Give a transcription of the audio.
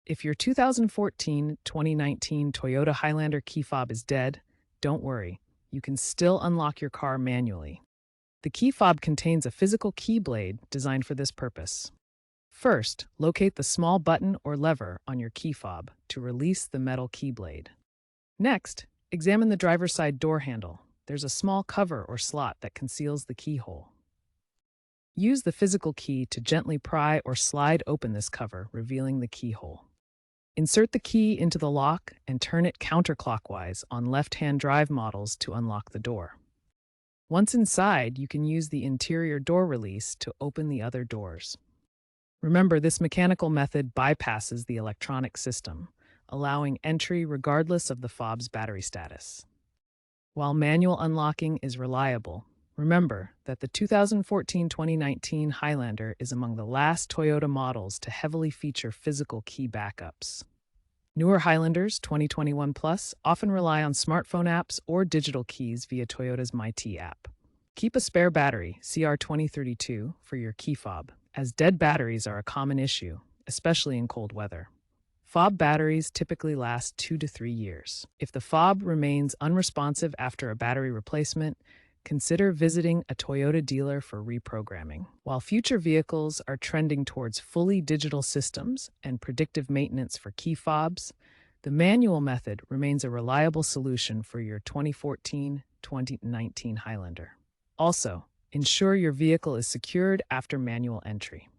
If your 2014-2019 Toyota Highlander key fob is dead, don't worry. You can still unlock your car manually. The key fob contains a physical key blade designed for this purpose. First, locate the small button or lever on your key fob to release the metal key blade. Next, examine the driver's side door handle. There's a small cover or slot that conceals the keyhole. Use the physical key to gently pry or slide open this cover, revealing the keyhole. Insert the key into the lock and turn it counterclockwise on left-hand drive models to unlock the door. Once inside, you can use the interior door release to open the other doors. Remember, this mechanical method bypasses the electronic system, allowing entry regardless of the fob's battery status. While manual unlocking is reliable, remember that the 2014-2019 Highlander is among the last Toyota models to heavily feature physical key backups. Newer Highlanders 2021 Plus often rely on smartphone apps or digital keys via Toyota's MyT app. Keep a spare battery, CR2032, for your key fob, as dead batteries are a common issue, especially in cold weather. Fob batteries typically last 2 to 3 years. If the fob remains unresponsive after a battery replacement, consider visiting a Toyota dealer for reprogramming. While future vehicles are trending towards fully digital systems and predictive maintenance for key fobs, the manual method remains a reliable solution for your 2014-2019 Highlander. Also, ensure your vehicle is secured after manual entry.